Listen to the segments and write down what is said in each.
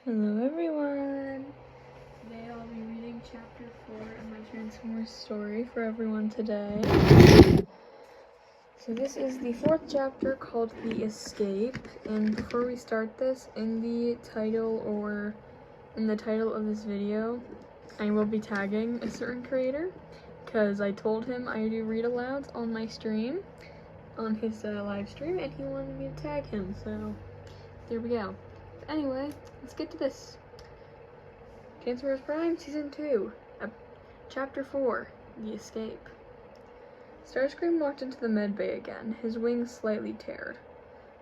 Hello everyone! Today I'll be reading chapter 4 of my Transformers story for everyone today. So this is the 4th chapter called The Escape, and before we start this, in the title of this video, I will be tagging a certain creator, because I told him I do read alouds on my stream, on his live stream, and he wanted me to tag him, so there we go. Anyway, let's get to this. Transformers Prime Season 2, Chapter 4, The Escape. Starscream walked into the medbay again, his wings slightly teared.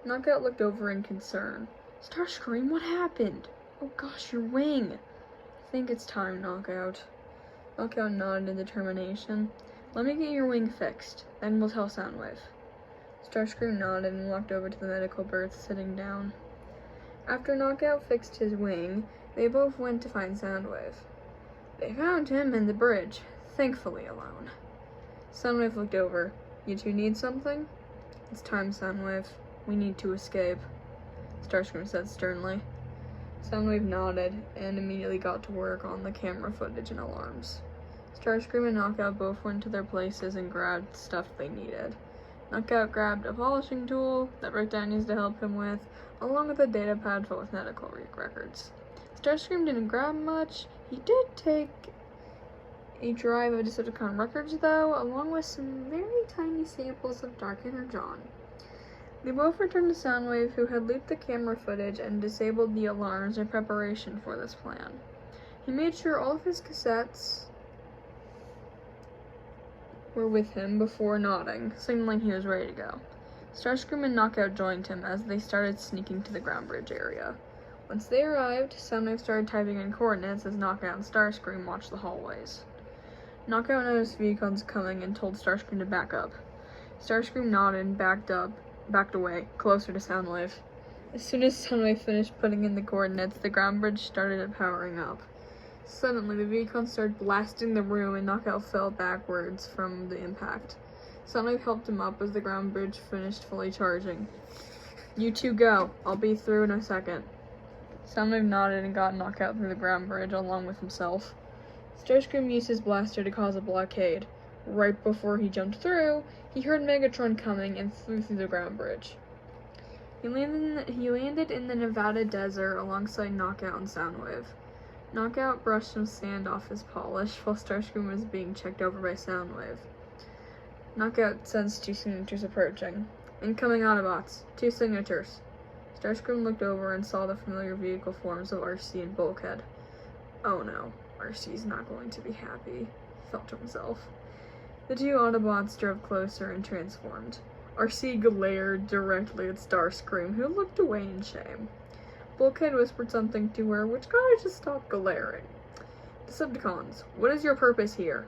Knockout looked over in concern. Starscream, what happened? Oh gosh, your wing! I think it's time, Knockout. Knockout nodded in determination. Let me get your wing fixed, then we'll tell Soundwave. Starscream nodded and walked over to the medical berth, sitting down. After Knockout fixed his wing, they both went to find Soundwave. They found him in the bridge, thankfully alone. Soundwave looked over. You two need something? It's time, Soundwave. We need to escape, Starscream said sternly. Soundwave nodded and immediately got to work on the camera footage and alarms. Starscream and Knockout both went to their places and grabbed stuff they needed. Knockout grabbed a polishing tool that Breakdown used to help him with, along with a data pad full with medical records. Starscream didn't grab much. He did take a drive of Decepticon records, though, along with some very tiny samples of Dark Energon. They both returned to Soundwave, who had looped the camera footage and disabled the alarms in preparation for this plan. He made sure all of his cassettes were with him before nodding, signaling he was ready to go. Starscream and Knockout joined him as they started sneaking to the ground bridge area. Once they arrived, Soundwave started typing in coordinates as Knockout and Starscream watched the hallways. Knockout noticed Vehicons coming and told Starscream to back up. Starscream nodded and backed away, closer to Soundwave. As soon as Soundwave finished putting in the coordinates, the ground bridge started powering up. Suddenly, the Vehicons started blasting the room and Knockout fell backwards from the impact. Soundwave helped him up as the ground bridge finished fully charging. You two go. I'll be through in a second. Soundwave nodded and got Knockout through the ground bridge along with himself. Starscream used his blaster to cause a blockade. Right before he jumped through, he heard Megatron coming and flew through the ground bridge. He landed in the Nevada desert alongside Knockout and Soundwave. Knockout brushed some sand off his polish while Starscream was being checked over by Soundwave. Knockout sensed 2 signatures approaching. Incoming Autobots. 2 signatures. Starscream looked over and saw the familiar vehicle forms of RC and Bulkhead. Oh no, RC's not going to be happy, he thought to himself. The 2 Autobots drove closer and transformed. RC glared directly at Starscream, who looked away in shame. Bulkhead whispered something to her, which got her to stop glaring. Decepticons, what is your purpose here?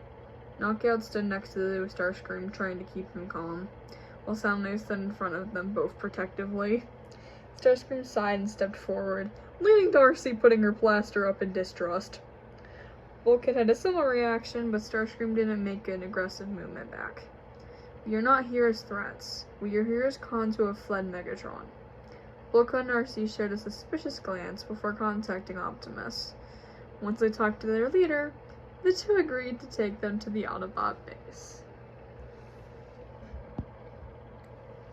Knockout stood next to the Starscream, trying to keep him calm, while Soundwave stood in front of them both protectively. Starscream sighed and stepped forward, leaving Darcy putting her blaster up in distrust. Bulkhead had a similar reaction, but Starscream didn't make an aggressive movement back. We are not here as threats. We are here as cons who have fled Megatron. Bulkhead and RC shared a suspicious glance before contacting Optimus. Once they talked to their leader, the 2 agreed to take them to the Autobot base.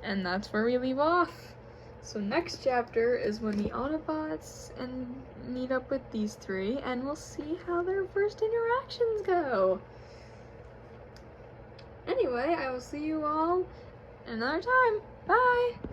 And that's where we leave off. So next chapter is when the Autobots meet up with these 3, and we'll see how their first interactions go. Anyway, I will see you all another time. Bye!